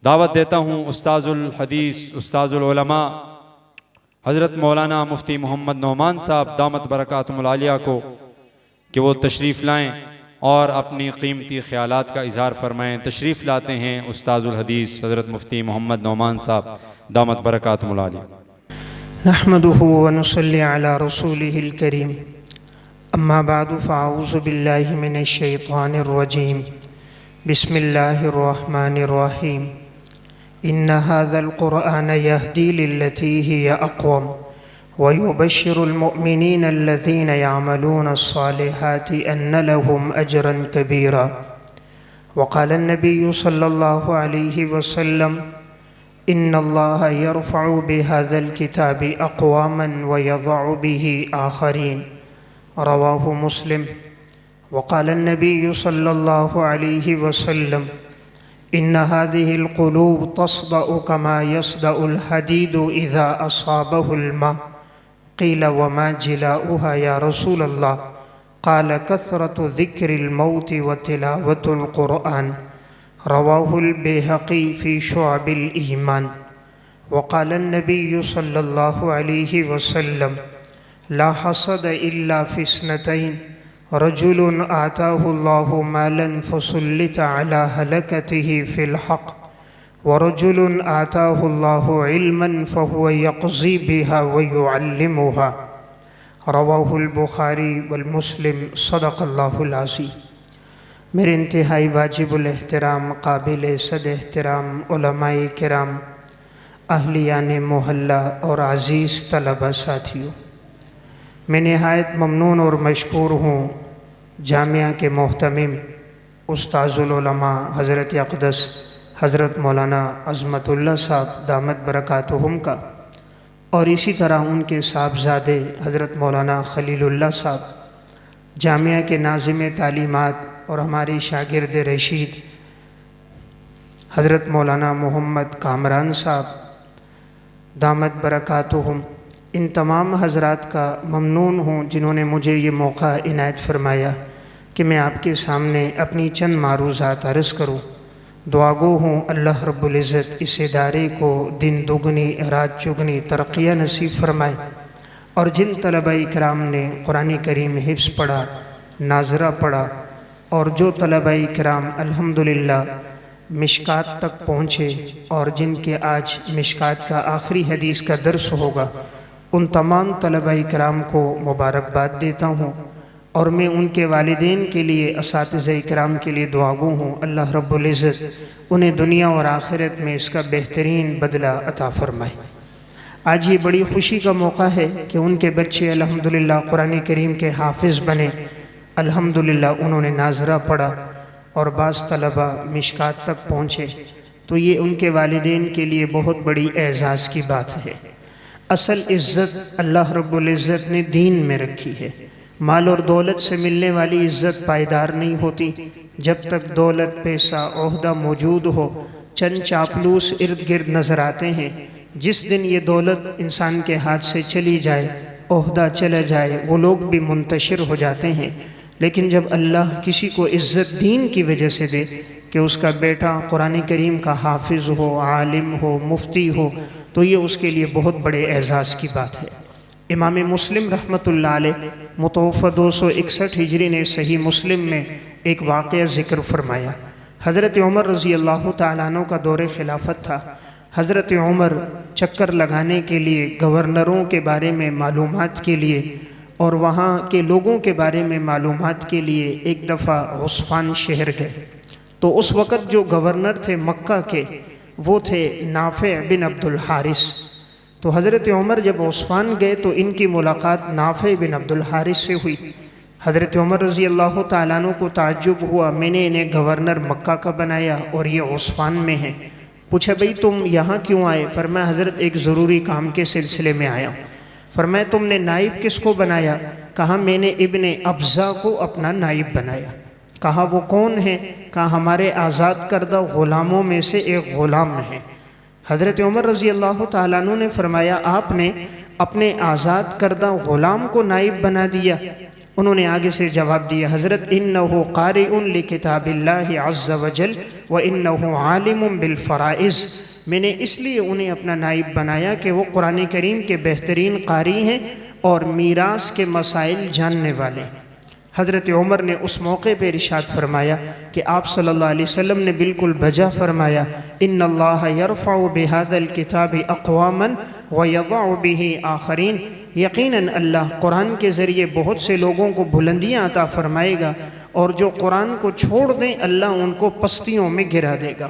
دعوت دیتا ہوں استاذ الحدیث استاذ العلماء حضرت مولانا مفتی محمد نعمان صاحب دامت برکاتہم العالیہ کو کہ وہ تشریف لائیں اور اپنی قیمتی خیالات کا اظہار فرمائیں۔ تشریف لاتے ہیں استاذ الحدیث حضرت مفتی محمد نعمان صاحب دامت برکاتہم العالیہ۔ نحمده ونصلي على رسوله الكريم اما بعد فاعوذ بالله من الشيطان الرجيم بسم الله الرحمن الرحيم ان هذا القرآن يهدي للتي هي اقوم ويبشر المؤمنين الذين يعملون الصالحات ان لهم اجرا كبيرا وقال النبي صلى الله عليه وسلم ان الله يرفع بهذا الكتاب اقواما ويضع به آخرين رواه مسلم وقال النبي صلى الله عليه وسلم ان هذه القلوب تصدأ كما يصدأ الحديد اذا اصابه الماء قيل وما جلاؤها يا رسول الله قال كثرة ذكر الموت وتلاوة القرآن رواه البيهقي في شعب الإيمان وقال النبي صلى الله عليه وسلم لا حسد إلا في اثنتين رجل آتاه الله مالا فسلط على هلكته في الحق ورجل آتاه الله علما فهو يقضي بها ويعلمها رواه البخاري والمسلم صدق الله العظيم۔ میرے انتہائی واجب الاحترام قابل صد احترام علماء کرام، اہلیان محلہ اور عزیز طلبہ ساتھیوں، میں نہایت ممنون اور مشکور ہوں جامعہ کے محتمم استاذ العلماء حضرت اقدس حضرت مولانا عظمت اللہ صاحب دامت برکاتہم کا، اور اسی طرح ان کے صاحبزادے حضرت مولانا خلیل اللہ صاحب جامعہ کے ناظم تعلیمات اور ہماری شاگرد رشید حضرت مولانا محمد کامران صاحب دامت برکاتہم، ان تمام حضرات کا ممنون ہوں جنہوں نے مجھے یہ موقع عنایت فرمایا کہ میں آپ کے سامنے اپنی چند معروضات عرض کروں۔ دعا گو ہوں اللہ رب العزت اس ادارے کو دن دگنی رات چگنی ترقیہ نصیب فرمائے، اور جن طلبہ اکرام نے قرآن کریم حفظ پڑھا، ناظرہ پڑھا، اور جو طلبہ کرام الحمدللہ مشکات تک پہنچے اور جن کے آج مشکات کا آخری حدیث کا درس ہوگا، ان تمام طلبہ کرام کو مبارکباد دیتا ہوں، اور میں ان کے والدین کے لیے اساتذہ کرام کے لیے دعا گو ہوں اللہ رب العزت انہیں دنیا اور آخرت میں اس کا بہترین بدلہ عطا فرمائے۔ آج یہ بڑی خوشی کا موقع ہے کہ ان کے بچے الحمدللہ قرآن کریم کے حافظ بنے، الحمدللہ انہوں نے ناظرہ پڑھا اور بعض طلبہ مشکات تک پہنچے، تو یہ ان کے والدین کے لیے بہت بڑی اعزاز کی بات ہے۔ اصل عزت اللہ رب العزت نے دین میں رکھی ہے۔ مال اور دولت سے ملنے والی عزت پائیدار نہیں ہوتی، جب تک دولت پیسہ عہدہ موجود ہو چند چاپلوس ارد گرد نظر آتے ہیں۔ جس دن یہ دولت انسان کے ہاتھ سے چلی جائے، عہدہ چلا جائے، وہ لوگ بھی منتشر ہو جاتے ہیں۔ لیکن جب اللہ کسی کو عزت دین کی وجہ سے دے کہ اس کا بیٹا قرآن کریم کا حافظ ہو، عالم ہو، مفتی ہو، تو یہ اس کے لیے بہت بڑے اعزاز کی بات ہے۔ امام مسلم رحمۃ اللہ علیہ متوفہ 261 ہجری نے صحیح مسلم میں ایک واقعہ ذکر فرمایا۔ حضرت عمر رضی اللہ تعالیٰ عنہ کا دور خلافت تھا۔ حضرت عمر چکر لگانے کے لیے گورنروں کے بارے میں معلومات کے لیے اور وہاں کے لوگوں کے بارے میں معلومات کے لیے ایک دفعہ غصفان شہر گئے، تو اس وقت جو گورنر تھے مکہ کے وہ تھے نافع بن عبد الحارث۔ تو حضرت عمر جب عثمان گئے تو ان کی ملاقات نافع بن عبد الحارث سے ہوئی۔ حضرت عمر رضی اللہ تعالیٰ عنہ کو تعجب ہوا، میں نے انہیں گورنر مکہ کا بنایا اور یہ عثمان میں ہیں۔ پوچھا بھئی تم یہاں کیوں آئے؟ فرمایا حضرت ایک ضروری کام کے سلسلے میں آیا ہوں۔ فرمایا تم نے نائب کس کو بنایا؟ کہا میں نے ابن ابزہ کو اپنا نائب بنایا۔ کہا وہ کون ہے؟ کہا ہمارے آزاد کردہ غلاموں میں سے ایک غلام ہے۔ حضرت عمر رضی اللہ تعالیٰ عنہ نے فرمایا آپ نے اپنے آزاد کردہ غلام کو نائب بنا دیا؟ انہوں نے آگے سے جواب دیا حضرت انہو قارئ لکتاب اللہ عز وجل وَإِنَّهُ عَالِمٌ بِالْفَرَائِضِ، میں نے اس لیے انہیں اپنا نائب بنایا کہ وہ قرآن کریم کے بہترین قاری ہیں اور میراث کے مسائل جاننے والے ہیں۔ حضرت عمر نے اس موقع پہ ارشاد فرمایا کہ آپ صلی اللہ علیہ وسلم نے بالکل بجا فرمایا، ان اللہ یرفع بہذا الکتاب اقواما ویضع بہ آخرین، یقیناً اللہ قرآن کے ذریعے بہت سے لوگوں کو بلندیاں عطا فرمائے گا، اور جو قرآن کو چھوڑ دیں اللہ ان کو پستیوں میں گرا دے گا۔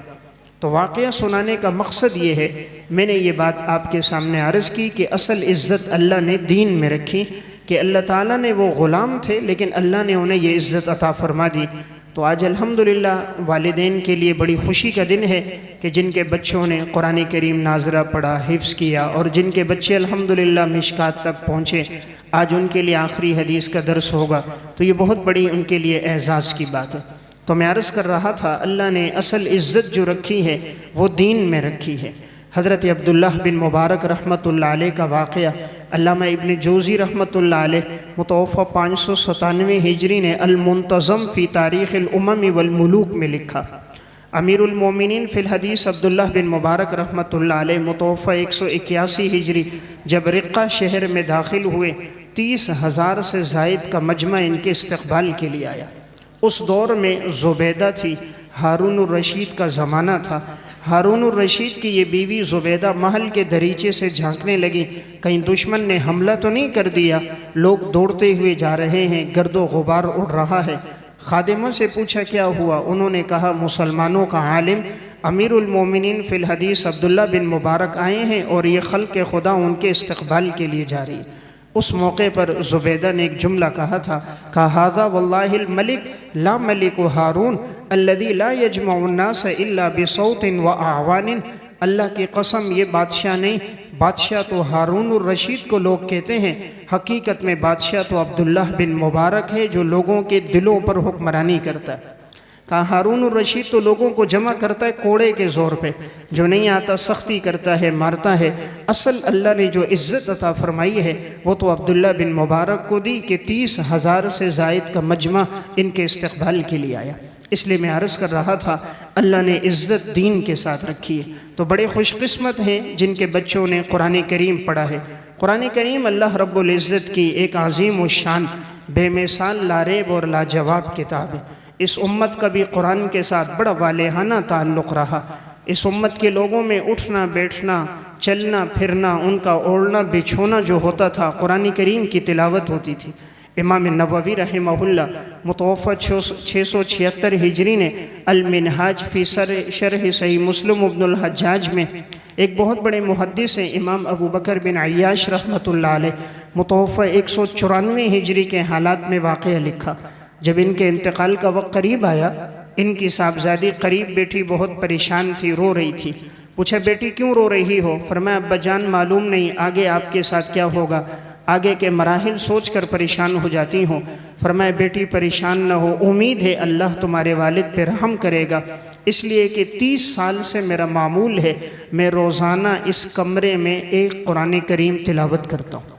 تو واقعہ سنانے کا مقصد یہ ہے، میں نے یہ بات آپ کے سامنے عرض کی کہ اصل عزت اللہ نے دین میں رکھی، کہ اللہ تعالیٰ نے وہ غلام تھے لیکن اللہ نے انہیں یہ عزت عطا فرما دی۔ تو آج الحمدللہ والدین کے لیے بڑی خوشی کا دن ہے کہ جن کے بچوں نے قرآن کریم ناظرہ پڑھا، حفظ کیا، اور جن کے بچے الحمدللہ مشکات تک پہنچے، آج ان کے لیے آخری حدیث کا درس ہوگا، تو یہ بہت بڑی ان کے لیے اعزاز کی بات ہے۔ تو میں عرض کر رہا تھا، اللہ نے اصل عزت جو رکھی ہے وہ دین میں رکھی ہے۔ حضرت عبداللہ بن مبارک رحمۃ اللہ علیہ کا واقعہ علامہ ابن جوزی رحمۃ اللہ علیہ متوفہ 597 ہجری نے المنتظم فی تاریخ الامم والملوک میں لکھا۔ امیر المومنین فی الحدیث عبداللہ بن مبارک رحمۃ اللہ علیہ متوفہ 181 ہجری جب رقہ شہر میں داخل ہوئے، 30,000 سے زائد کا مجمع ان کے استقبال کے لیے آیا۔ اس دور میں زبیدہ تھی، ہارون الرشید کا زمانہ تھا۔ ہارون الرشید کی یہ بیوی زبیدہ محل کے دریچے سے جھانکنے لگی، کہیں دشمن نے حملہ تو نہیں کر دیا، لوگ دوڑتے ہوئے جا رہے ہیں، گرد و غبار اڑ رہا ہے۔ خادمہ سے پوچھا کیا ہوا، انہوں نے کہا مسلمانوں کا عالم امیر المومنین فی الحدیث عبداللہ بن مبارک آئے ہیں اور یہ خلق خدا ان کے استقبال کے لیے جا رہی ہے۔ اس موقع پر زبیدہ نے ایک جملہ کہا تھا، کہا ھذا واللہ الملک لا ملک ہارون الذی لا یجمع الناس الا بصوت واعوان، اللہ کی قسم یہ بادشاہ نہیں، بادشاہ تو ہارون الرشید کو لوگ کہتے ہیں، حقیقت میں بادشاہ تو عبداللہ بن مبارک ہے جو لوگوں کے دلوں پر حکمرانی کرتا ہے۔ کہا ہارون الرشید تو لوگوں کو جمع کرتا ہے کوڑے کے زور پہ، جو نہیں آتا سختی کرتا ہے، مارتا ہے۔ اصل اللہ نے جو عزت عطا فرمائی ہے وہ تو عبداللہ بن مبارک کو دی کہ 30,000 سے زائد کا مجمع ان کے استقبال کے لیے آیا۔ اس لیے میں عرض کر رہا تھا، اللہ نے عزت دین کے ساتھ رکھی ہے۔ تو بڑے خوش قسمت ہیں جن کے بچوں نے قرآن کریم پڑھا ہے۔ قرآن کریم اللہ رب العزت کی ایک عظیم الشان، بے مثال، لاریب اور لاجواب کتاب ہے۔ اس امت کا بھی قرآن کے ساتھ بڑا والہانہ تعلق رہا۔ اس امت کے لوگوں میں اٹھنا بیٹھنا، چلنا پھرنا، ان کا اوڑھنا بچھونا جو ہوتا تھا، قرآن کریم کی تلاوت ہوتی تھی۔ امام نووی رحمہ اللہ متوفہ 676 ہجری نے المنہاج فی شرح صحیح مسلم ابن الحجاج میں، ایک بہت بڑے محدث ہیں امام ابو بکر بن عیاش رحمۃ اللہ علیہ متوفہ 194 ہجری کے حالات میں واقعہ لکھا۔ جب ان کے انتقال کا وقت قریب آیا، ان کی صاحبزادی قریب بیٹھی بہت پریشان تھی، رو رہی تھی۔ پوچھا بیٹی کیوں رو رہی ہو؟ فرمایا ابا جان معلوم نہیں آگے آپ کے ساتھ کیا ہوگا، آگے کے مراحل سوچ کر پریشان ہو جاتی ہوں۔ فرمایا بیٹی پریشان نہ ہو، امید ہے اللہ تمہارے والد پہ رحم کرے گا، اس لیے کہ 30 سال سے میرا معمول ہے، میں روزانہ اس کمرے میں ایک قرآن کریم تلاوت کرتا ہوں۔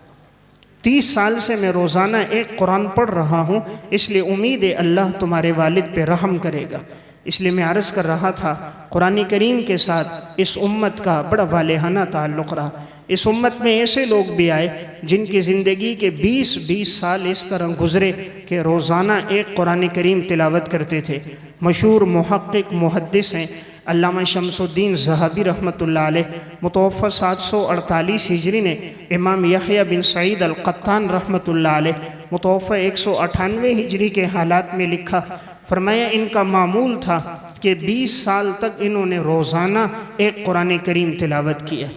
30 سال سے میں روزانہ ایک قرآن پڑھ رہا ہوں، اس لیے امید ہے اللہ تمہارے والد پہ رحم کرے گا۔ اس لیے میں عرض کر رہا تھا، قرآن کریم کے ساتھ اس امت کا بڑا والہانہ تعلق رہا۔ اس امت میں ایسے لوگ بھی آئے جن کی زندگی کے 20 سال اس طرح گزرے کہ روزانہ ایک قرآن کریم تلاوت کرتے تھے۔ مشہور محقق محدث ہیں علامہ شمس الدین ذہبی رحمۃ اللہ علیہ متوفہ 748 ہجری نے امام یحییٰ بن سعید القطان رحمۃ اللہ علیہ متوفہ 198 ہجری کے حالات میں لکھا، فرمایا ان کا معمول تھا کہ 20 سال تک انہوں نے روزانہ ایک قرآن کریم تلاوت کیا۔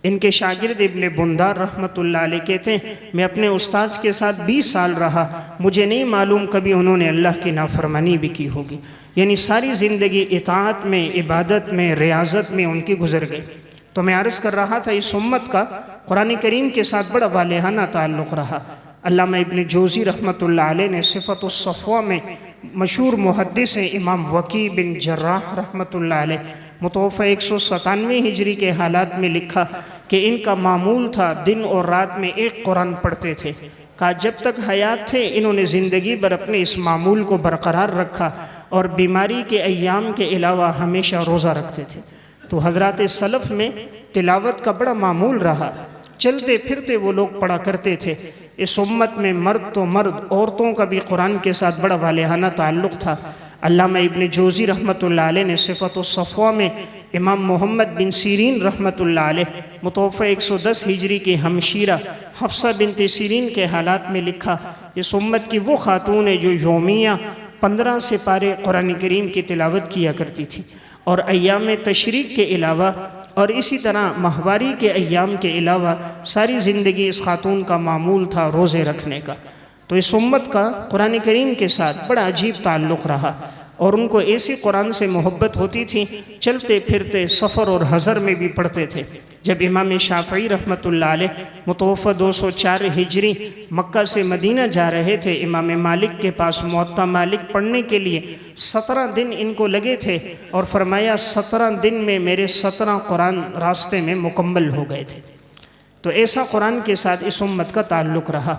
ان کے شاگرد ابن بندار رحمۃ اللہ علیہ کہتے ہیں میں اپنے استاذ کے ساتھ 20 سال رہا، مجھے نہیں معلوم کبھی انہوں نے اللہ کی نافرمانی بھی کی ہوگی، یعنی ساری زندگی اطاعت میں، عبادت میں، ریاضت میں ان کی گزر گئی۔ تو میں عرض کر رہا تھا اس امت کا قرآن کریم کے ساتھ بڑا والہانہ تعلق رہا۔ علامہ ابن جوزی رحمۃ اللہ علیہ نے صفت الصفوہ میں، مشہور محدث ہیں امام وکیع بن جراح رحمۃ اللہ علیہ متوفہ 197 ہجری کے حالات میں لکھا کہ ان کا معمول تھا دن اور رات میں ایک قرآن پڑھتے تھے۔ کہا جب تک حیات تھے انہوں نے زندگی بھر اپنے اس معمول کو برقرار رکھا، اور بیماری کے ایام کے علاوہ ہمیشہ روزہ رکھتے تھے۔ تو حضرات سلف میں تلاوت کا بڑا معمول رہا، چلتے پھرتے وہ لوگ پڑھا کرتے تھے۔ اس امت میں مرد تو مرد، عورتوں کا بھی قرآن کے ساتھ بڑا والہانہ تعلق تھا۔ علامہ ابن جوزی رحمۃ اللہ علیہ نے صفت الصفوہ میں امام محمد بن سیرین رحمۃ اللہ علیہ متوفہ 110 ہجری کی ہمشیرہ حفصہ بنت سیرین کے حالات میں لکھا، اس امت کی وہ خاتون ہے جو یومیہ 15 سپارے قرآن کریم کی تلاوت کیا کرتی تھی، اور ایام تشریق کے علاوہ اور اسی طرح ماہواری کے ایام کے علاوہ ساری زندگی اس خاتون کا معمول تھا روزے رکھنے کا۔ تو اس امت کا قرآن کریم کے ساتھ بڑا عجیب تعلق رہا، اور ان کو ایسی قرآن سے محبت ہوتی تھی، چلتے پھرتے سفر اور حضر میں بھی پڑھتے تھے۔ جب امام شافعی رحمۃ اللہ علیہ متوفہ 204 ہجری مکہ سے مدینہ جا رہے تھے امام مالک کے پاس موطا مالک پڑھنے کے لیے، 17 دن ان کو لگے تھے، اور فرمایا 17 دن میں میرے 17 قرآن راستے میں مکمل ہو گئے تھے۔ تو ایسا قرآن کے ساتھ اس امت کا تعلق رہا۔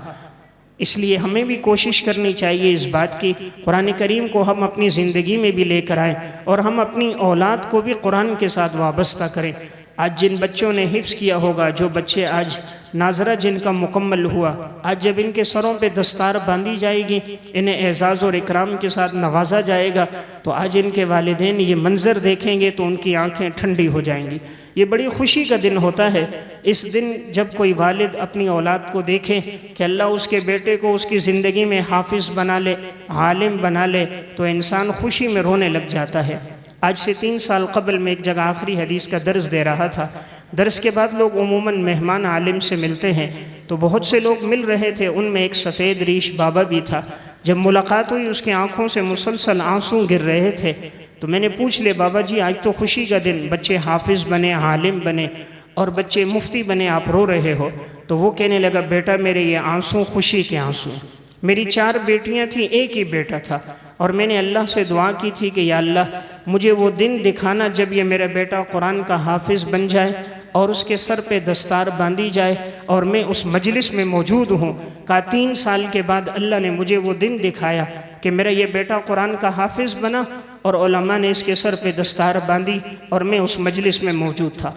اس لیے ہمیں بھی کوشش کرنی چاہیے اس بات کی، قرآن کریم کو ہم اپنی زندگی میں بھی لے کر آئیں، اور ہم اپنی اولاد کو بھی قرآن کے ساتھ وابستہ کریں۔ آج جن بچوں نے حفظ کیا ہوگا، جو بچے آج ناظرہ جن کا مکمل ہوا، آج جب ان کے سروں پہ دستار باندھی جائے گی، انہیں اعزاز اور اکرام کے ساتھ نوازا جائے گا، تو آج ان کے والدین یہ منظر دیکھیں گے تو ان کی آنکھیں ٹھنڈی ہو جائیں گی۔ یہ بڑی خوشی کا دن ہوتا ہے اس دن جب کوئی والد اپنی اولاد کو دیکھے کہ اللہ اس کے بیٹے کو اس کی زندگی میں حافظ بنا لے، عالم بنا لے، تو انسان خوشی میں رونے لگ جاتا ہے۔ آج سے 3 سال قبل میں ایک جگہ آخری حدیث کا درس دے رہا تھا۔ درس کے بعد لوگ عموماً مہمان عالم سے ملتے ہیں، تو بہت سے لوگ مل رہے تھے، ان میں ایک سفید ریش بابا بھی تھا۔ جب ملاقات ہوئی اس کی آنکھوں سے مسلسل آنسو گر رہے تھے، تو میں نے پوچھ لے بابا جی آج تو خوشی کا دن، بچے حافظ بنے، عالم بنے اور بچے مفتی بنے، آپ رو رہے ہو؟ تو وہ کہنے لگا بیٹا میرے یہ آنسو خوشی کے آنسو ہیں۔ میری 4 بیٹیاں تھیں، ایک ہی بیٹا تھا، اور میں نے اللہ سے دعا کی تھی کہ یا اللہ مجھے وہ دن دکھانا جب یہ میرا بیٹا قرآن کا حافظ بن جائے اور اس کے سر پہ دستار باندھی جائے اور میں اس مجلس میں موجود ہوں۔ کہا 3 سال کے بعد اللہ نے مجھے وہ دن دکھایا کہ میرا یہ بیٹا قرآن کا حافظ بنا اور علماء نے اس کے سر پہ دستار باندھی اور میں اس مجلس میں موجود تھا۔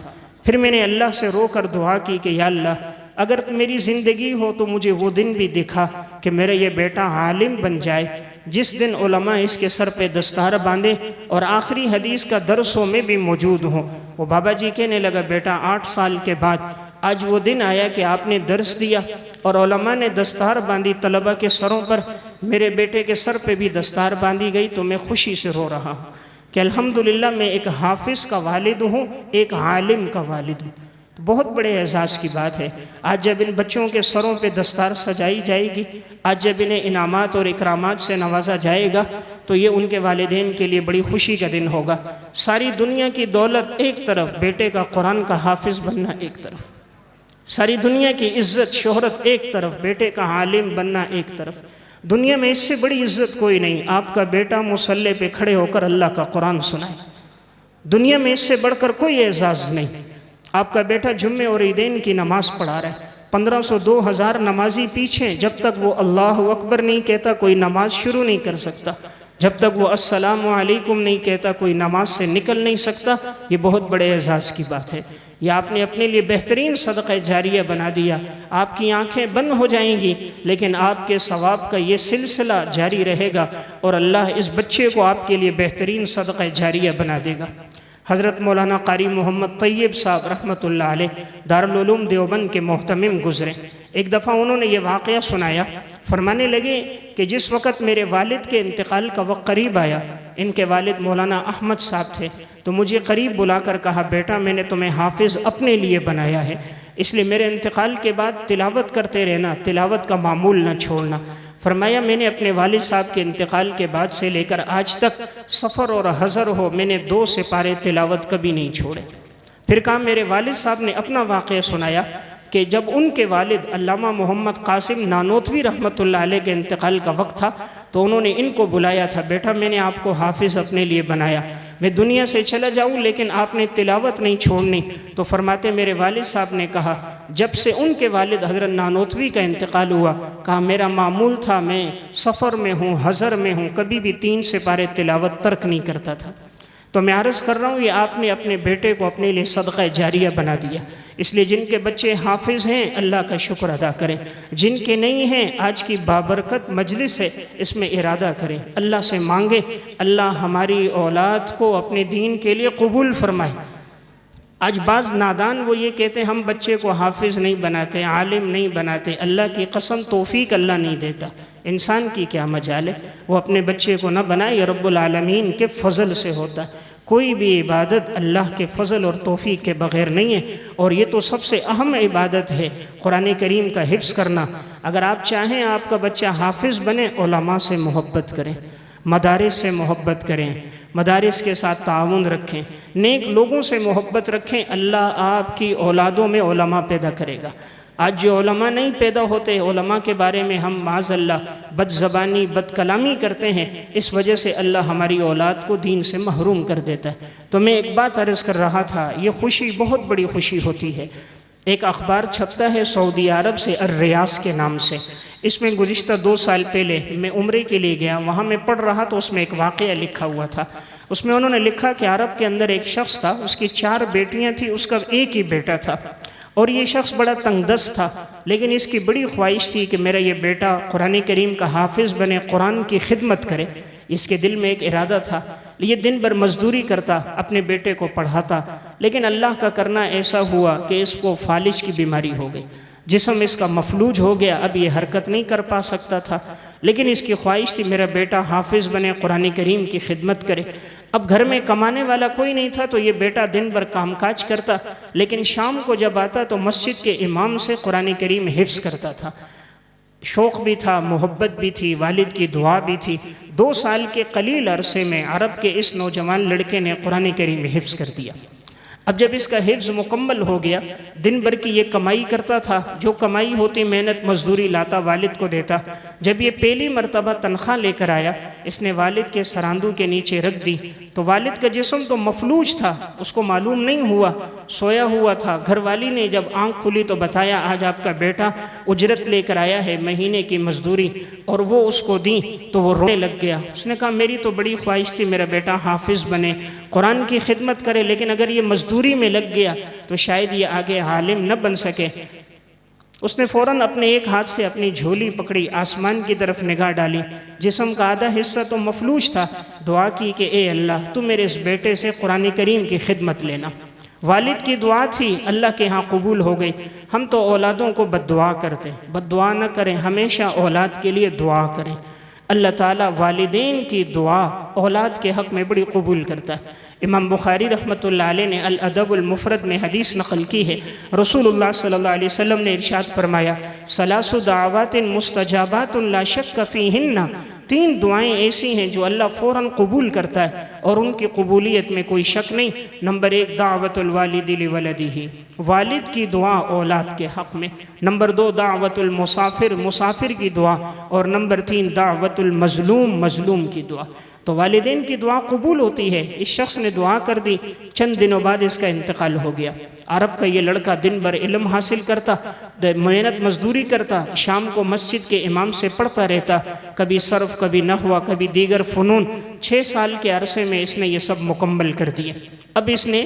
پھر میں نے اللہ سے رو کر دعا کی کہ یا اللہ اگر میری زندگی ہو تو مجھے وہ دن بھی دکھا کہ میرا یہ بیٹا عالم بن جائے، جس دن علماء اس کے سر پہ دستار باندھے اور آخری حدیث کا درسوں میں بھی موجود ہوں۔ وہ بابا جی کہنے لگا بیٹا 8 سال کے بعد آج وہ دن آیا کہ آپ نے درس دیا اور علماء نے دستار باندھی طلبہ کے سروں پر، میرے بیٹے کے سر پہ بھی دستار باندھی گئی، تو میں خوشی سے رو رہا ہوں کہ الحمدللہ میں ایک حافظ کا والد ہوں، ایک عالم کا والد ہوں۔ بہت بڑے اعزاز کی بات ہے۔ آج جب ان بچوں کے سروں پہ دستار سجائی جائے گی، آج جب انہیں انعامات اور اکرامات سے نوازا جائے گا، تو یہ ان کے والدین کے لیے بڑی خوشی کا دن ہوگا۔ ساری دنیا کی دولت ایک طرف، بیٹے کا قرآن کا حافظ بننا ایک طرف، ساری دنیا کی عزت شہرت ایک طرف، بیٹے کا عالم بننا ایک طرف۔ دنیا میں اس سے بڑی عزت کوئی نہیں، آپ کا بیٹا مصلی پہ کھڑے ہو کر اللہ کا قرآن سنائے۔ دنیا میں اس سے بڑھ کر کوئی اعزاز نہیں۔ آپ کا بیٹا جمعے اور عیدین کی نماز پڑھا رہا ہے، 1500 2000 نمازی پیچھے، جب تک وہ اللہ اکبر نہیں کہتا کوئی نماز شروع نہیں کر سکتا، جب تک وہ السلام علیکم نہیں کہتا کوئی نماز سے نکل نہیں سکتا۔ یہ بہت بڑے اعزاز کی بات ہے۔ یہ آپ نے اپنے لیے بہترین صدقہ جاریہ بنا دیا۔ آپ کی آنکھیں بند ہو جائیں گی لیکن آپ کے ثواب کا یہ سلسلہ جاری رہے گا، اور اللہ اس بچے کو آپ کے لیے بہترین صدقہ جاریہ بنا دے گا۔ حضرت مولانا قاری محمد طیب صاحب رحمۃ اللہ علیہ دارالعلوم دیوبند کے محتمم گزرے۔ ایک دفعہ انہوں نے یہ واقعہ سنایا، فرمانے لگے کہ جس وقت میرے والد کے انتقال کا وقت قریب آیا، ان کے والد مولانا احمد صاحب تھے، تو مجھے قریب بلا کر کہا بیٹا میں نے تمہیں حافظ اپنے لیے بنایا ہے، اس لیے میرے انتقال کے بعد تلاوت کرتے رہنا، تلاوت کا معمول نہ چھوڑنا۔ فرمایا میں نے اپنے والد صاحب کے انتقال کے بعد سے لے کر آج تک سفر اور حضر ہو میں نے 2 سپارے تلاوت کبھی نہیں چھوڑے۔ پھر کہا میرے والد صاحب نے اپنا واقعہ سنایا کہ جب ان کے والد علامہ محمد قاسم نانوتوی رحمۃ اللہ علیہ کے انتقال کا وقت تھا تو انہوں نے ان کو بلایا تھا، بیٹا میں نے آپ کو حافظ اپنے لیے بنایا، میں دنیا سے چلا جاؤں لیکن آپ نے تلاوت نہیں چھوڑنی۔ تو فرماتے میرے والد صاحب نے کہا جب سے ان کے والد حضرت نانوتوی کا انتقال ہوا، کہا میرا معمول تھا میں سفر میں ہوں، حضر میں ہوں، کبھی بھی 3 سپارے تلاوت ترک نہیں کرتا تھا۔ تو میں عرض کر رہا ہوں یہ آپ نے اپنے بیٹے کو اپنے لیے صدقہ جاریہ بنا دیا۔ اس لیے جن کے بچے حافظ ہیں اللہ کا شکر ادا کریں، جن کے نہیں ہیں آج کی بابرکت مجلس ہے اس میں ارادہ کریں، اللہ سے مانگیں اللہ ہماری اولاد کو اپنے دین کے لیے قبول فرمائے۔ آج بعض نادان وہ یہ کہتے ہیں ہم بچے کو حافظ نہیں بناتے، عالم نہیں بناتے، اللہ کی قسم توفیق اللہ نہیں دیتا، انسان کی کیا مجال ہے، وہ اپنے بچے کو نہ بنائے، یہ رب العالمین کے فضل سے ہوتا ہے۔ کوئی بھی عبادت اللہ کے فضل اور توفیق کے بغیر نہیں ہے، اور یہ تو سب سے اہم عبادت ہے قرآن کریم کا حفظ کرنا۔ اگر آپ چاہیں آپ کا بچہ حافظ بنے، علماء سے محبت کریں، مدارس سے محبت کریں، مدارس کے ساتھ تعاون رکھیں، نیک لوگوں سے محبت رکھیں، اللہ آپ کی اولادوں میں علماء پیدا کرے گا۔ آج جو علماء نہیں پیدا ہوتے، علماء کے بارے میں ہم معاذ اللہ بد زبانی بد کلامی کرتے ہیں، اس وجہ سے اللہ ہماری اولاد کو دین سے محروم کر دیتا ہے۔ تو میں ایک بات عرض کر رہا تھا، یہ خوشی بہت بڑی خوشی ہوتی ہے۔ ایک اخبار چھپتا ہے سعودی عرب سے، الریاض کے نام سے، اس میں گزشتہ 2 سال پہلے میں عمرے کے لیے گیا، وہاں میں پڑھ رہا تو اس میں ایک واقعہ لکھا ہوا تھا۔ اس میں انہوں نے لکھا کہ عرب کے اندر ایک شخص تھا، اس کی 4 بیٹیاں تھیں، اس کا ایک ہی بیٹا تھا، اور یہ شخص بڑا تنگ دست تھا، لیکن اس کی بڑی خواہش تھی کہ میرا یہ بیٹا قرآن کریم کا حافظ بنے، قرآن کی خدمت کرے۔ اس کے دل میں ایک ارادہ تھا، یہ دن بھر مزدوری کرتا، اپنے بیٹے کو پڑھاتا، لیکن اللہ کا کرنا ایسا ہوا کہ اس کو فالج کی بیماری ہو گئی، جسم اس کا مفلوج ہو گیا، اب یہ حرکت نہیں کر پا سکتا تھا، لیکن اس کی خواہش تھی میرا بیٹا حافظ بنے، قرآن کریم کی خدمت کرے۔ اب گھر میں کمانے والا کوئی نہیں تھا تو یہ بیٹا دن بھر کام کاج کرتا، لیکن شام کو جب آتا تو مسجد کے امام سے قرآن کریم حفظ کرتا تھا۔ شوق بھی تھا، محبت بھی تھی، والد کی دعا بھی تھی۔ 2 سال کے قلیل عرصے میں عرب کے اس نوجوان لڑکے نے قرآن کریم حفظ کر دیا۔ اب جب اس کا حفظ مکمل ہو گیا، دن بھر کی یہ کمائی کرتا تھا، جو کمائی ہوتی محنت مزدوری لاتا والد کو دیتا۔ جب یہ پہلی مرتبہ تنخواہ لے کر آیا، اس نے والد کے سراندو کے نیچے رکھ دی، تو والد کا جسم تو مفلوج تھا، اس کو معلوم نہیں ہوا، سویا ہوا تھا۔ گھر والی نے جب آنکھ کھلی تو بتایا آج آپ کا بیٹا اجرت لے کر آیا ہے، مہینے کی مزدوری، اور وہ اس کو دی تو وہ رونے لگ گیا۔ اس نے کہا میری تو بڑی خواہش تھی میرا بیٹا حافظ بنے، قرآن کی خدمت کرے، لیکن اگر یہ مزدوری میں لگ گیا تو شاید یہ آگے عالم نہ بن سکے۔ اس نے فوراً اپنے ایک ہاتھ سے اپنی جھولی پکڑی، آسمان کی طرف نگاہ ڈالی، جسم کا آدھا حصہ تو مفلوج تھا، دعا کی کہ اے اللہ تو میرے اس بیٹے سے قرآن کریم کی خدمت لینا۔ والد کی دعا تھی، اللہ کے ہاں قبول ہو گئی۔ ہم تو اولادوں کو بد دعا کرتے، بد دعا نہ کریں، ہمیشہ اولاد کے لیے دعا کریں۔ اللہ تعالیٰ والدین کی دعا اولاد کے حق میں بڑی قبول کرتا ہے۔ امام بخاری رحمۃ اللہ علیہ نے الادب المفرد میں حدیث نقل کی ہے، رسول اللہ صلی اللہ علیہ وسلم نے ارشاد فرمایا ثلاث دعوات مستجابات لا شک فیہن، 3 دعائیں ایسی ہیں جو اللہ فوراً قبول کرتا ہے اور ان کی قبولیت میں کوئی شک نہیں۔ نمبر 1 دعوت الوالد لولدہ، والد کی دعا اولاد کے حق میں۔ نمبر 2 دعوت المسافر، مسافر کی دعا، اور نمبر 3 دعوت المظلوم، مظلوم کی دعا۔ تو والدین کی دعا قبول ہوتی ہے۔ اس شخص نے دعا کر دی، چند دنوں بعد اس کا انتقال ہو گیا۔ عرب کا یہ لڑکا دن بھر علم حاصل کرتا، محنت مزدوری کرتا، شام کو مسجد کے امام سے پڑھتا رہتا، کبھی صرف، کبھی نحو، کبھی دیگر فنون۔ 6 سال کے عرصے میں اس نے یہ سب مکمل کر دیا۔ اب اس نے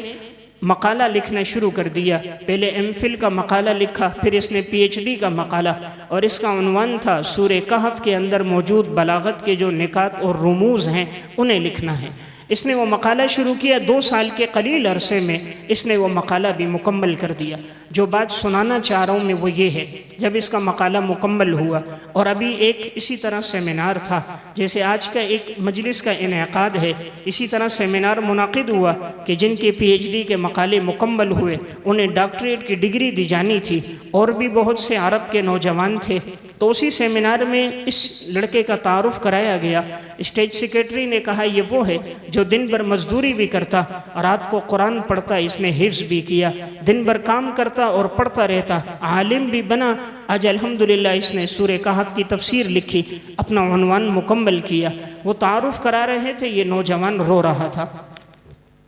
مقالہ لکھنا شروع کر دیا۔ پہلے ایم فل کا مقالہ لکھا، پھر اس نے پی ایچ ڈی کا مقالہ، اور اس کا عنوان تھا سورہ کہف کے اندر موجود بلاغت کے جو نکات اور رموز ہیں انہیں لکھنا ہے۔ اس نے وہ مقالہ شروع کیا، 2 سال کے قلیل عرصے میں اس نے وہ مقالہ بھی مکمل کر دیا۔ جو بات سنانا چاہ رہا ہوں میں وہ یہ ہے، جب اس کا مقالہ مکمل ہوا اور ابھی ایک اسی طرح سیمینار تھا، جیسے آج کا ایک مجلس کا انعقاد ہے، اسی طرح سیمینار منعقد ہوا کہ جن کے پی ایچ ڈی کے مقالے مکمل ہوئے انہیں ڈاکٹریٹ کی ڈگری دی جانی تھی، اور بھی بہت سے عرب کے نوجوان تھے۔ تو اسی سیمینار میں اس لڑکے کا تعارف کرایا گیا۔ اسٹیج سیکریٹری نے کہا یہ وہ ہے جو دن بھر مزدوری بھی کرتا، رات کو قرآن پڑھتا، اس نے حفظ بھی کیا، دن بھر کام کرتا اور پڑھتا رہتا، عالم بھی بنا۔ آج الحمدللہ اس نے سورہ کہف کی تفسیر لکھی، اپنا عنوان مکمل کیا۔ وہ تعارف کرا رہے تھے، یہ نوجوان رو رہا تھا۔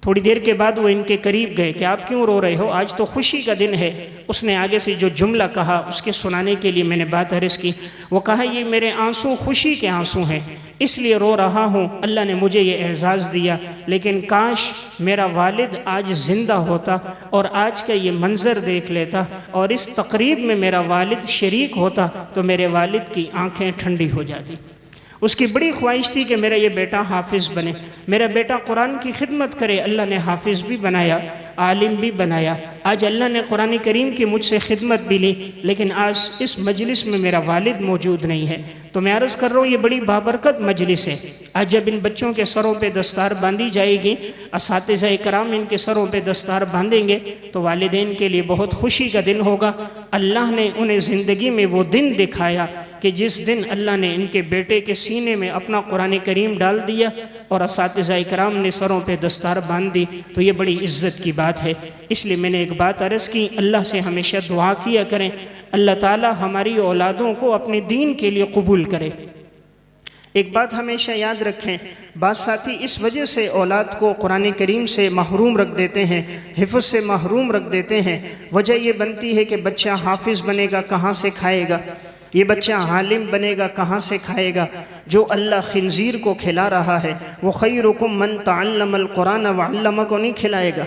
تھوڑی دیر کے بعد وہ ان کے قریب گئے کہ آپ کیوں رو رہے ہو، آج تو خوشی کا دن ہے۔ اس نے آگے سے جو جملہ کہا اس کے سنانے کے لیے میں نے بات عرض کی۔ وہ کہا یہ میرے آنسو خوشی کے آنسو ہیں، اس لیے رو رہا ہوں، اللہ نے مجھے یہ اعزاز دیا، لیکن کاش میرا والد آج زندہ ہوتا اور آج کا یہ منظر دیکھ لیتا اور اس تقریب میں میرا والد شریک ہوتا تو میرے والد کی آنکھیں ٹھنڈی ہو جاتی۔ اس کی بڑی خواہش تھی کہ میرا یہ بیٹا حافظ بنے، میرا بیٹا قرآن کی خدمت کرے۔ اللہ نے حافظ بھی بنایا، عالم بھی بنایا۔ آج اللہ نے قرآن کریم کی مجھ سے خدمت بھی لی، لیکن آج اس مجلس میں میرا والد موجود نہیں ہے۔ تو میں عرض کر رہا ہوں یہ بڑی بابرکت مجلس ہے۔ آج جب ان بچوں کے سروں پہ دستار باندھی جائے گی، اساتذہ کرام ان کے سروں پہ دستار باندھیں گے تو والدین کے لیے بہت خوشی کا دن ہوگا۔ اللہ نے انہیں زندگی میں وہ دن دکھایا کہ جس دن اللہ نے ان کے بیٹے کے سینے میں اپنا قرآن کریم ڈال دیا اور اساتذہ کرام نے سروں پہ دستار باندھ دی، تو یہ بڑی عزت کی بات ہے۔ اس لیے میں نے ایک بات عرض کی، اللہ سے ہمیشہ دعا کیا کریں اللہ تعالی ہماری اولادوں کو اپنے دین کے لیے قبول کرے۔ ایک بات ہمیشہ یاد رکھیں، بعض ساتھی اس وجہ سے اولاد کو قرآن کریم سے محروم رکھ دیتے ہیں، حفظ سے محروم رکھ دیتے ہیں۔ وجہ یہ بنتی ہے کہ بچہ حافظ بنے گا کہاں سے کھائے گا، یہ بچہ عالم بنے گا کہاں سے کھائے گا۔ جو اللہ خنزیر کو کھلا رہا ہے وہ خیرکم من تعلم القرآن وعلمہ کو نہیں کھلائے گا۔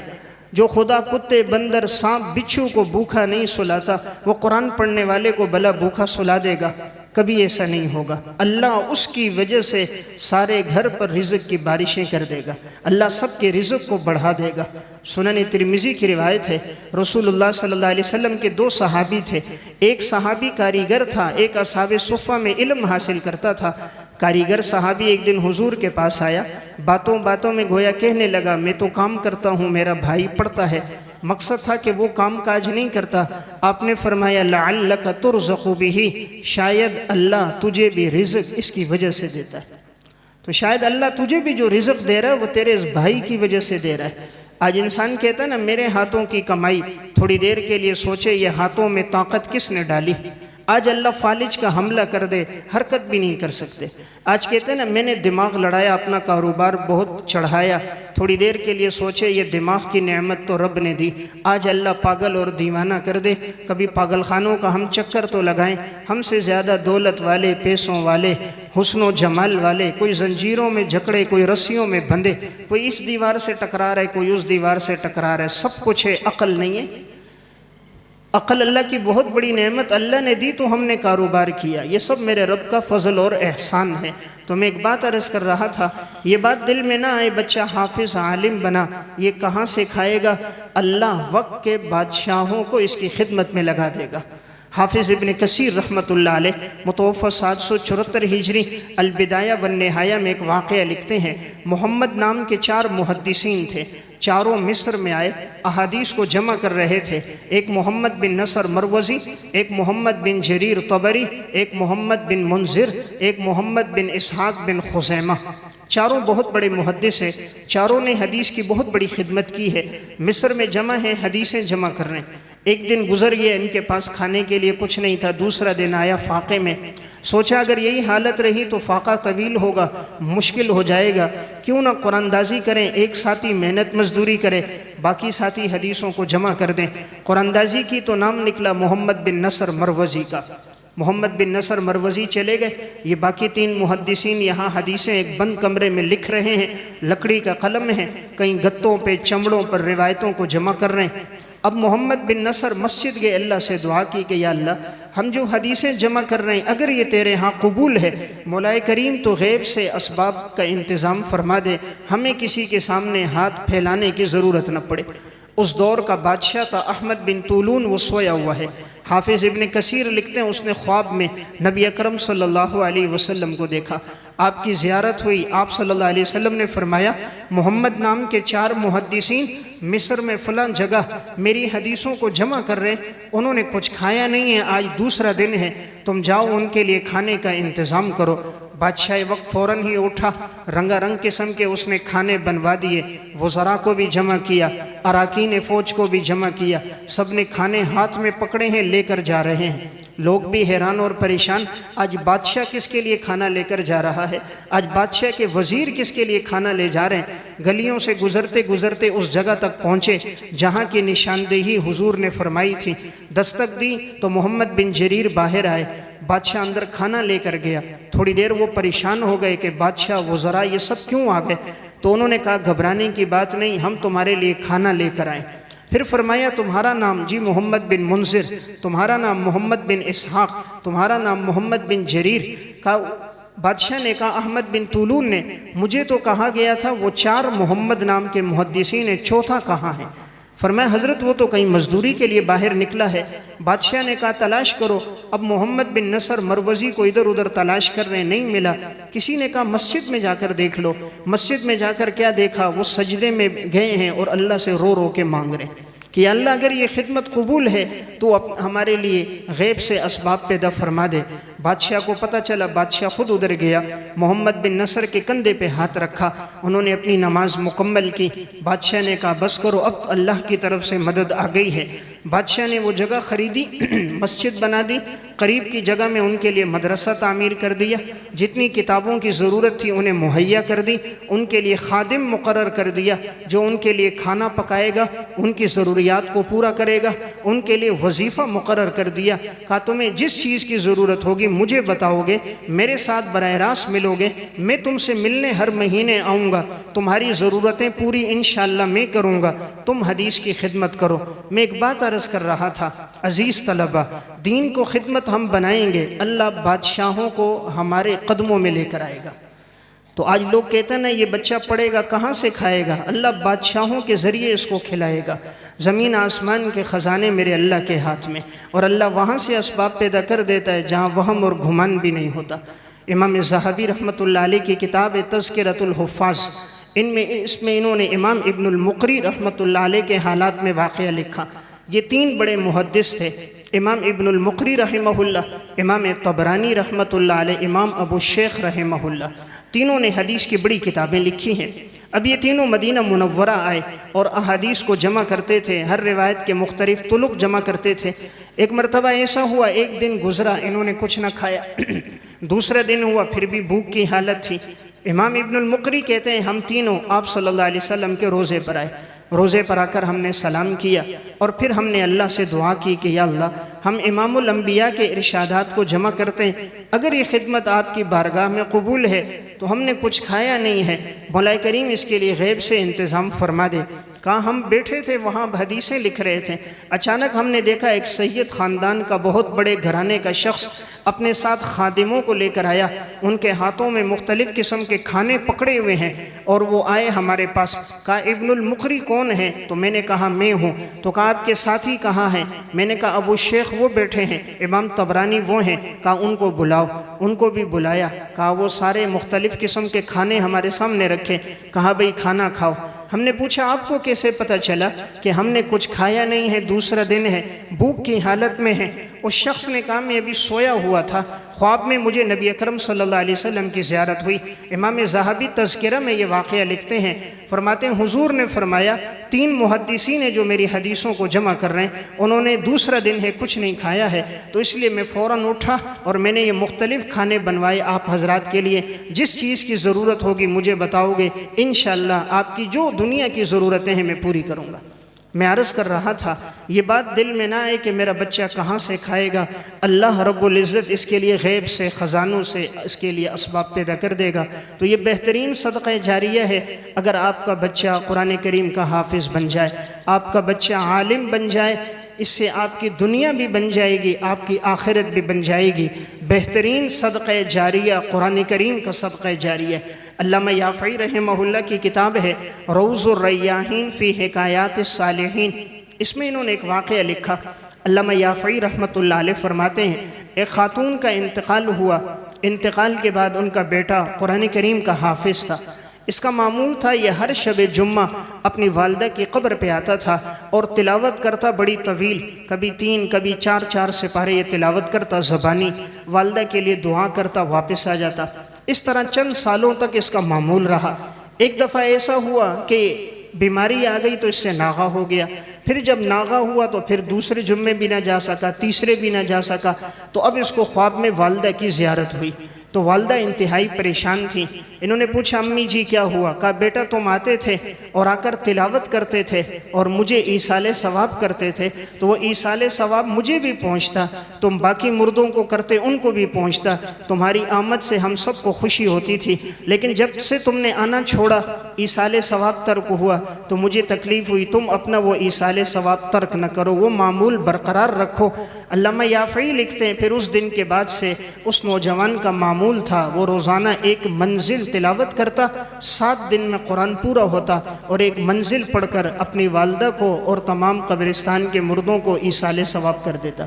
جو خدا کتے بندر سانپ بچھو کو بھوکا نہیں سلاتا وہ قرآن پڑھنے والے کو بھلا بھوکا سلا دے گا؟ کبھی ایسا نہیں ہوگا۔ اللہ اس کی وجہ سے سارے گھر پر رزق کی بارشیں کر دے گا، اللہ سب کے رزق کو بڑھا دے گا۔ سنن ترمذی کی روایت ہے، رسول اللہ صلی اللہ علیہ وسلم کے دو صحابی تھے، ایک صحابی کاریگر تھا، ایک اصحاب صفہ میں علم حاصل کرتا تھا۔ کاریگر صحابی ایک دن حضور کے پاس آیا، باتوں باتوں میں گویا کہنے لگا میں تو کام کرتا ہوں، میرا بھائی پڑھتا ہے۔ مقصد تھا کہ وہ کام کاج نہیں کرتا۔ آپ نے فرمایا لعلک ترزق بہ، شاید اللہ تجھے بھی رزق اس کی وجہ سے دیتا ہے، تو شاید اللہ تجھے بھی جو رزق دے رہا ہے وہ تیرے اس بھائی کی وجہ سے دے رہا ہے۔ آج انسان کہتا ہے نا میرے ہاتھوں کی کمائی، تھوڑی دیر کے لیے سوچے یہ ہاتھوں میں طاقت کس نے ڈالی۔ آج اللہ فالج کا حملہ کر دے حرکت بھی نہیں کر سکتے۔ آج کہتے ہیں نا میں نے دماغ لڑایا، اپنا کاروبار بہت چڑھایا، تھوڑی دیر کے لیے سوچے یہ دماغ کی نعمت تو رب نے دی، آج اللہ پاگل اور دیوانہ کر دے۔ کبھی پاگل خانوں کا ہم چکر تو لگائیں، ہم سے زیادہ دولت والے، پیسوں والے، حسن و جمال والے، کوئی زنجیروں میں جکڑے، کوئی رسیوں میں بندھے، کوئی اس دیوار سے ٹکرا رہا ہے، کوئی اس دیوار سے ٹکرا رہا ہے، سب کچھ ہے، عقل نہیں ہے۔ عقل اللہ کی بہت بڑی نعمت اللہ نے دی تو ہم نے کاروبار کیا، یہ سب میرے رب کا فضل اور احسان ہے۔ تو میں ایک بات عرض کر رہا تھا، یہ بات دل میں نہ آئے بچہ حافظ عالم بنا، یہ کہاں سے کھائے گا؟ اللہ وقت کے بادشاہوں کو اس کی خدمت میں لگا دے گا۔ حافظ ابن کثیر رحمۃ اللہ علیہ متوفی 774 ہجری البدایہ والنہایہ میں ایک واقعہ لکھتے ہیں، محمد نام کے 4 محدثین تھے، چاروں مصر میں آئے، احادیث کو جمع کر رہے تھے۔ ایک محمد بن نصر مروزی، ایک محمد بن جریر طبری، ایک محمد بن منذر، ایک محمد بن اسحاق بن خزیمہ۔ چاروں بہت بڑے محدث ہیں، چاروں نے حدیث کی بہت بڑی خدمت کی ہے، مصر میں جمع ہیں، حدیثیں جمع کر رہے ہیں۔ ایک دن گزر گیا، ان کے پاس کھانے کے لیے کچھ نہیں تھا، دوسرا دن آیا فاقے میں، سوچا اگر یہی حالت رہی تو فاقہ طویل ہوگا، مشکل ہو جائے گا، کیوں نہ قرآن دازی کریں، ایک ساتھی محنت مزدوری کرے، باقی ساتھی حدیثوں کو جمع کر دیں۔ قرآن دازی کی تو نام نکلا محمد بن نصر مروزی کا۔ محمد بن نصر مروزی چلے گئے، یہ باقی 3 محدثین یہاں حدیثیں ایک بند کمرے میں لکھ رہے ہیں، لکڑی کا قلم ہے، کہیں گتوں پہ چمڑوں پر روایتوں کو جمع کر رہے ہیں۔ اب محمد بن نصر مسجد گئے، اللہ سے دعا کی کہ یا اللہ ہم جو حدیثیں جمع کر رہے ہیں اگر یہ تیرے ہاں قبول ہے، مولا کریم تو غیب سے اسباب کا انتظام فرما دے، ہمیں کسی کے سامنے ہاتھ پھیلانے کی ضرورت نہ پڑے۔ اس دور کا بادشاہ تھا احمد بن طولون، وہ سویا ہوا ہے۔ حافظ ابن کثیر لکھتے ہیں اس نے خواب میں نبی اکرم صلی اللہ علیہ وسلم کو دیکھا، آپ کی زیارت ہوئی، آپ صلی اللہ علیہ وسلم نے فرمایا محمد نام کے 4 محدثین مصر میں فلاں جگہ میری حدیثوں کو جمع کر رہے، انہوں نے کچھ کھایا نہیں ہے، آج دوسرا دن ہے، تم جاؤ ان کے لیے کھانے کا انتظام کرو۔ بادشاہ وقت فوراً ہی اٹھا، رنگا رنگ قسم کے اس نے کھانے بنوا دیے، وزراء کو بھی جمع کیا، اراکین فوج کو بھی جمع کیا، سب نے کھانے ہاتھ میں پکڑے ہیں، لے کر جا رہے ہیں۔ لوگ بھی حیران اور پریشان، آج بادشاہ کس کے لیے کھانا لے کر جا رہا ہے، آج بادشاہ کے وزیر کس کے لیے کھانا لے جا رہے ہیں۔ گلیوں سے گزرتے گزرتے اس جگہ تک پہنچے جہاں کی نشاندہی حضور نے فرمائی تھی۔ دستک دی تو محمد بن جریر باہر آئے، بادشاہ اندر کھانا لے کر گیا۔ تھوڑی دیر وہ پریشان ہو گئے کہ بادشاہ وزراء یہ سب کیوں آ گئے، تو انہوں نے کہا گھبرانے کی بات نہیں، ہم تمہارے لیے کھانا لے کر آئے۔ پھر فرمایا تمہارا نام؟ جی محمد بن منذر۔ تمہارا نام؟ محمد بن اسحاق۔ تمہارا نام؟ محمد بن جریر۔ کہا بادشاہ نے کہا احمد بن طولون نے، مجھے تو کہا گیا تھا وہ 4 محمد نام کے محدثین ہیں، چوتھا کہاں ہے؟ فرمایا حضرت وہ تو کہیں مزدوری کے لیے باہر نکلا ہے۔ بادشاہ نے کہا تلاش کرو۔ اب محمد بن نصر مروزی کو ادھر ادھر تلاش کر رہے، نہیں ملا۔ کسی نے کہا مسجد میں جا کر دیکھ لو۔ مسجد میں جا کر کیا دیکھا، وہ سجدے میں گئے ہیں اور اللہ سے رو رو کے مانگ رہے ہیں کہ اللہ اگر یہ خدمت قبول ہے تو ہمارے لیے غیب سے اسباب پیدا فرما دے۔ بادشاہ کو پتہ چلا، بادشاہ خود ادھر گیا، محمد بن نصر کے کندھے پہ ہاتھ رکھا، انہوں نے اپنی نماز مکمل کی۔ بادشاہ نے کہا بس کرو، اب اللہ کی طرف سے مدد آ گئی ہے۔ بادشاہ نے وہ جگہ خریدی، مسجد بنا دی، قریب کی جگہ میں ان کے لیے مدرسہ تعمیر کر دیا، جتنی کتابوں کی ضرورت تھی انہیں مہیا کر دی، ان کے لیے خادم مقرر کر دیا جو ان کے لیے کھانا پکائے گا، ان کی ضروریات کو پورا کرے گا، ان کے لیے وظیفہ مقرر کر دیا۔ کہا تمہیں جس چیز کی ضرورت ہوگی مجھے بتاؤ گے، میرے ساتھ براہ راست ملو گے، میں تم سے ملنے ہر مہینے آؤں گا، تمہاری ضرورتیں پوری انشاءاللہ میں کروں گا، تم حدیث کی خدمت کرو۔ میں ایک بات عرض کر رہا تھا، عزیز طلبہ، دین کو خدمت ہم بنائیں گے، اللہ بادشاہوں کو ہمارے قدموں میں لے کر آئے گا۔ تو آج لوگ کہتے ہیں نا یہ بچہ پڑھے گا کہاں سے کھائے گا، اللہ بادشاہوں کے ذریعے اس کو کھلائے گا۔ زمین آسمان کے خزانے میرے اللہ کے ہاتھ میں، اور اللہ وہاں سے اسباب پیدا کر دیتا ہے جہاں وہم اور گھمان بھی نہیں ہوتا۔ امام ذہبی رحمۃ اللہ علیہ کی کتاب تذکرۃ الحفاظ، اس میں انہوں نے امام ابن المقری رحمۃ اللہ علیہ کے حالات میں واقعہ لکھا۔ یہ 3 بڑے محدث تھے، امام ابن المقری رحمہ اللہ، امام طبرانی رحمۃ اللہ علیہ، امام ابو شیخ رحمہ اللہ، تینوں نے حدیث کی بڑی کتابیں لکھی ہیں۔ اب یہ تینوں مدینہ منورہ آئے اور احادیث کو جمع کرتے تھے، ہر روایت کے مختلف طرق جمع کرتے تھے۔ ایک مرتبہ ایسا ہوا، ایک دن گزرا انہوں نے کچھ نہ کھایا، دوسرا دن ہوا پھر بھی بھوک کی حالت تھی۔ امام ابن المقری کہتے ہیں ہم تینوں آپ صلی اللہ علیہ وسلم کے روزے پر آئے، روزے پر آ کر ہم نے سلام کیا اور پھر ہم نے اللہ سے دعا کی کہ یا اللہ ہم امام الانبیاء کے ارشادات کو جمع کرتے ہیں، اگر یہ خدمت آپ کی بارگاہ میں قبول ہے تو ہم نے کچھ کھایا نہیں ہے، مولا کریم اس کے لیے غیب سے انتظام فرما دے۔ کہا ہم بیٹھے تھے وہاں حدیثیں لکھ رہے تھے، اچانک ہم نے دیکھا ایک سید خاندان کا بہت بڑے گھرانے کا شخص اپنے ساتھ خادموں کو لے کر آیا، ان کے ہاتھوں میں مختلف قسم کے کھانے پکڑے ہوئے ہیں اور وہ آئے ہمارے پاس۔ کہا ابن المقری کون ہے؟ تو میں نے کہا میں ہوں۔ تو کہا آپ کے ساتھی کہاں ہیں؟ میں نے کہا ابو شیخ وہ بیٹھے ہیں، امام طبرانی وہ ہیں۔ کہا ان کو بلاؤ، ان کو بھی بلایا۔ کہا وہ سارے مختلف قسم کے کھانے ہمارے سامنے رکھے، کہا بھئی کھانا کھاؤ۔ ہم نے پوچھا آپ کو کیسے پتہ چلا کہ ہم نے کچھ کھایا نہیں ہے، دوسرا دن ہے، بھوک کی حالت میں ہے؟ اس شخص نے کہا میں ابھی سویا ہوا تھا، خواب میں مجھے نبی اکرم صلی اللہ علیہ وسلم کی زیارت ہوئی۔ امام ذہبی تذکرہ میں یہ واقعہ لکھتے ہیں، فرماتے ہیں حضور نے فرمایا 3 محدثین ہیں جو میری حدیثوں کو جمع کر رہے ہیں، انہوں نے دوسرا دن ہے کچھ نہیں کھایا ہے، تو اس لیے میں فوراً اٹھا اور میں نے یہ مختلف کھانے بنوائے آپ حضرات کے لیے، جس چیز کی ضرورت ہوگی مجھے بتاؤ گے، انشاءاللہ آپ کی جو دنیا کی ضرورتیں ہیں میں پوری کروں گا۔ میں عرض کر رہا تھا یہ بات دل میں نہ آئے کہ میرا بچہ کہاں سے کھائے گا، اللہ رب العزت اس کے لیے غیب سے خزانوں سے اس کے لیے اسباب پیدا کر دے گا۔ تو یہ بہترین صدقہ جاریہ ہے، اگر آپ کا بچہ قرآن کریم کا حافظ بن جائے، آپ کا بچہ عالم بن جائے، اس سے آپ کی دنیا بھی بن جائے گی، آپ کی آخرت بھی بن جائے گی۔ بہترین صدقہ جاریہ قرآن کریم کا صدقہ جاریہ۔ علامہ یافعی رحمہ اللہ کی کتاب ہے روض الریاحین فی حکایات الصالحین، اس میں انہوں نے ایک واقعہ لکھا۔ علامہ یافعی رحمۃ اللہ علیہ فرماتے ہیں ایک خاتون کا انتقال ہوا، انتقال کے بعد ان کا بیٹا قرآن کریم کا حافظ تھا۔ اس کا معمول تھا یہ ہر شب جمعہ اپنی والدہ کی قبر پہ آتا تھا اور تلاوت کرتا بڑی طویل، کبھی 3 کبھی 4 سپارے یہ تلاوت کرتا زبانی، والدہ کے لیے دعا کرتا واپس آ جاتا۔ اس طرح چند سالوں تک اس کا معمول رہا۔ ایک دفعہ ایسا ہوا کہ بیماری آ گئی تو اس سے ناغہ ہو گیا، پھر جب ناغہ ہوا تو پھر دوسرے جمعے بھی نہ جا سکا، تیسرے بھی نہ جا سکا، تو اب اس کو خواب میں والدہ کی زیارت ہوئی، تو والدہ انتہائی پریشان تھیں۔ انہوں نے پوچھا امی جی کیا ہوا؟ کہا بیٹا تم آتے تھے اور آ کر تلاوت کرتے تھے اور مجھے ایصال ثواب کرتے تھے، تو وہ ایصال ثواب مجھے بھی پہنچتا، تم باقی مردوں کو کرتے ان کو بھی پہنچتا، تمہاری آمد سے ہم سب کو خوشی ہوتی تھی، لیکن جب سے تم نے آنا چھوڑا ایصال ثواب ترک ہوا تو مجھے تکلیف ہوئی، تم اپنا وہ ایصال ثواب ترک نہ کرو، وہ معمول برقرار رکھو۔ علامہ یافعی لکھتے ہیں پھر اس دن کے بعد سے اس نوجوان کا معمول تھا وہ روزانہ ایک منزل تلاوت کرتا، 7 دن میں قرآن پورا ہوتا اور ایک منزل پڑھ کر اپنی والدہ کو اور تمام قبرستان کے مردوں کو ایصال ثواب کر دیتا۔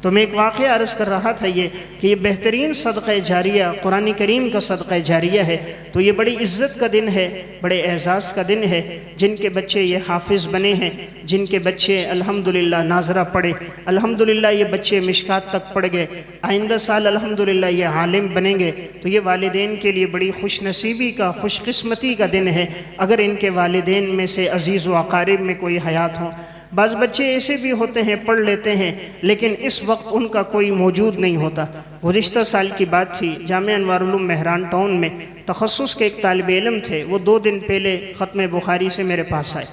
تو میں ایک واقعہ عرض کر رہا تھا یہ کہ یہ بہترین صدقہ جاریہ قرآن کریم کا صدقہ جاریہ ہے، تو یہ بڑی عزت کا دن ہے، بڑے اعزاز کا دن ہے۔ جن کے بچے یہ حافظ بنے ہیں، جن کے بچے الحمدللہ ناظرہ پڑھے، الحمدللہ یہ بچے مشکات تک پڑھ گئے، آئندہ سال الحمدللہ یہ عالم بنیں گے، تو یہ والدین کے لیے بڑی خوش نصیبی کا خوش قسمتی کا دن ہے اگر ان کے والدین میں سے عزیز و اقارب میں کوئی حیات ہوں۔ بعض بچے ایسے بھی ہوتے ہیں پڑھ لیتے ہیں لیکن اس وقت ان کا کوئی موجود نہیں ہوتا۔ گزشتہ سال کی بات تھی، جامعہ انوار العلوم مہران ٹاؤن میں تخصص کے ایک طالب علم تھے، وہ 2 دن پہلے ختم بخاری سے میرے پاس آئے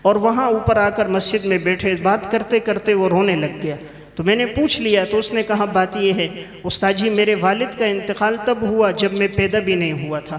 اور وہاں اوپر آ کر مسجد میں بیٹھے، بات کرتے کرتے وہ رونے لگ گیا۔ تو میں نے پوچھ لیا تو اس نے کہا بات یہ ہے استاد جی میرے والد کا انتقال تب ہوا جب میں پیدا بھی نہیں ہوا تھا،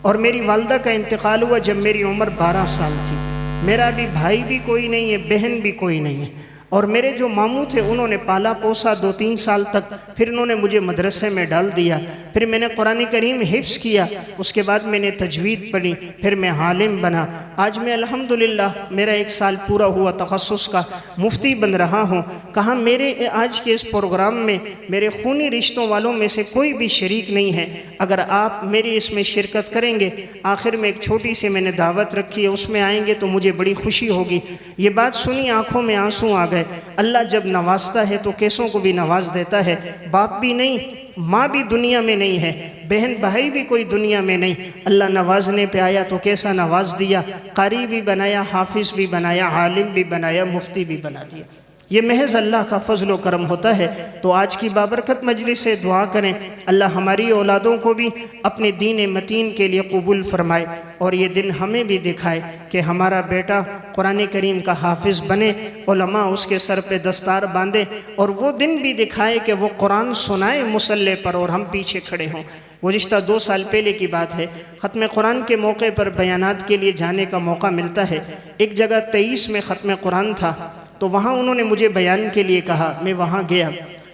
اور میری والدہ کا انتقال ہوا جب میری عمر 12 سال تھی، میرا بھی بھائی بھی کوئی نہیں ہے، بہن بھی کوئی نہیں ہے، اور میرے جو ماموں تھے انہوں نے پالا پوسا 2-3 سال تک، پھر انہوں نے مجھے مدرسے میں ڈال دیا، پھر میں نے قرآن کریم حفظ کیا، اس کے بعد میں نے تجوید پڑھی، پھر میں عالم بنا، آج میں الحمدللہ میرا 1 سال پورا ہوا تخصص کا، مفتی بن رہا ہوں۔ کہا میرے آج کے اس پروگرام میں میرے خونی رشتوں والوں میں سے کوئی بھی شریک نہیں ہے، اگر آپ میری اس میں شرکت کریں گے، آخر میں ایک چھوٹی سی میں نے دعوت رکھی ہے، اس میں آئیں گے تو مجھے بڑی خوشی ہوگی۔ یہ بات سنی آنکھوں میں آنسو آ گئے۔ اللہ جب نوازتا ہے تو کیسوں کو بھی نواز دیتا ہے، باپ بھی نہیں، ماں بھی دنیا میں نہیں ہے، بہن بھائی بھی کوئی دنیا میں نہیں، اللہ نوازنے پہ آیا تو کیسا نواز دیا، قاری بھی بنایا، حافظ بھی بنایا، عالم بھی بنایا، مفتی بھی بنا دیا۔ یہ محض اللہ کا فضل و کرم ہوتا ہے۔ تو آج کی بابرکت مجلس سے دعا کریں اللہ ہماری اولادوں کو بھی اپنے دین متین کے لیے قبول فرمائے، اور یہ دن ہمیں بھی دکھائے کہ ہمارا بیٹا قرآن کریم کا حافظ بنے، علماء اس کے سر پہ دستار باندھے، اور وہ دن بھی دکھائے کہ وہ قرآن سنائے مصلی پر اور ہم پیچھے کھڑے ہوں۔ گزشتہ 2 سال پہلے کی بات ہے، ختم قرآن کے موقع پر بیانات کے لیے جانے کا موقع ملتا ہے۔ ایک جگہ 23 میں ختم قرآن تھا، تو وہاں انہوں نے مجھے بیان کے لیے کہا، میں وہاں گیا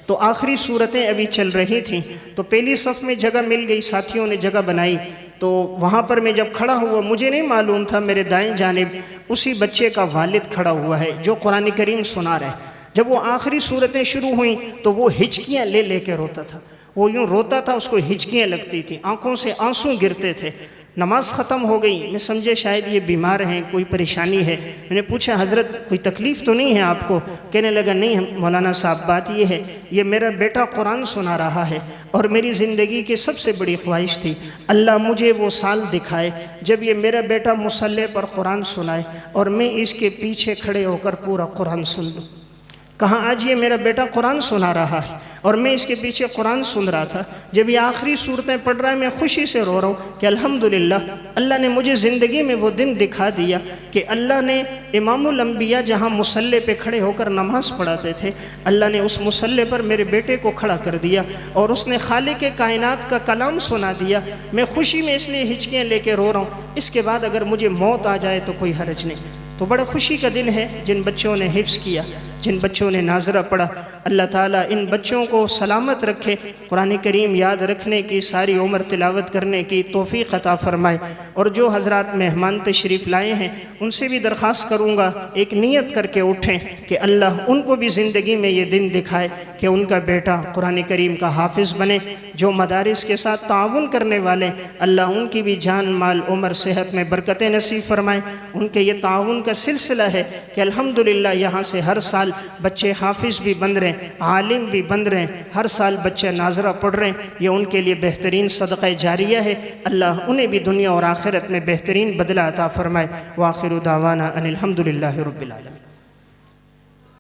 تو آخری صورتیں ابھی چل رہی تھیں، تو پہلی صف میں جگہ مل گئی، ساتھیوں نے جگہ بنائی، تو وہاں پر میں جب کھڑا ہوا مجھے نہیں معلوم تھا میرے دائیں جانب اسی بچے کا والد کھڑا ہوا ہے جو قرآن کریم سنا رہا ہے۔ جب وہ آخری صورتیں شروع ہوئیں تو وہ ہچکیاں لے لے کے روتا تھا، وہ یوں روتا تھا، اس کو ہچکیاں لگتی تھیں، آنکھوں سے آنسو گرتے تھے۔ نماز ختم ہو گئی، میں سمجھے شاید یہ بیمار ہیں، کوئی پریشانی ہے، میں نے پوچھا حضرت کوئی تکلیف تو نہیں ہے آپ کو؟ کہنے لگا نہیں مولانا صاحب بات یہ ہے، یہ میرا بیٹا قرآن سنا رہا ہے، اور میری زندگی کی سب سے بڑی خواہش تھی اللہ مجھے وہ سال دکھائے جب یہ میرا بیٹا مصلی پر قرآن سنائے اور میں اس کے پیچھے کھڑے ہو کر پورا قرآن سن لوں۔ کہاں آج یہ میرا بیٹا قرآن سنا رہا ہے اور میں اس کے پیچھے قرآن سن رہا تھا، جب یہ آخری صورتیں پڑھ رہا ہے میں خوشی سے رو رہا ہوں کہ الحمدللہ اللہ نے مجھے زندگی میں وہ دن دکھا دیا کہ اللہ نے امام الانبیاء جہاں مصلی پہ کھڑے ہو کر نماز پڑھاتے تھے، اللہ نے اس مصلی پر میرے بیٹے کو کھڑا کر دیا اور اس نے خالق کائنات کا کلام سنا دیا۔ میں خوشی میں اس لیے ہچکیاں لے کے رو رہا ہوں، اس کے بعد اگر مجھے موت آ جائے تو کوئی حرج نہیں۔ تو بڑا خوشی کا دن ہے جن بچوں نے حفظ کیا، جن بچوں نے ناظرہ پڑھا، اللہ تعالیٰ ان بچوں کو سلامت رکھے، قرآن کریم یاد رکھنے کی، ساری عمر تلاوت کرنے کی توفیق عطا فرمائے۔ اور جو حضرات مہمان تشریف لائے ہیں ان سے بھی درخواست کروں گا ایک نیت کر کے اٹھیں کہ اللہ ان کو بھی زندگی میں یہ دن دکھائے کہ ان کا بیٹا قرآن کریم کا حافظ بنے۔ جو مدارس کے ساتھ تعاون کرنے والے اللہ ان کی بھی جان مال عمر صحت میں برکتیں نصیب فرمائے۔ ان کے یہ تعاون کا سلسلہ ہے کہ الحمدللہ یہاں سے ہر سال بچے حافظ بھی بن رہے ہیں، عالم بھی بن رہے ہیں، ہر سال بچے ناظرہ پڑھ رہے ہیں، یہ ان کے لیے بہترین صدقہ جاریہ ہے۔ اللہ انہیں بھی دنیا اور آخرت میں بہترین بدلہ عطا فرمائے۔ وآخر دعوانا ان الحمدللہ رب العالمین۔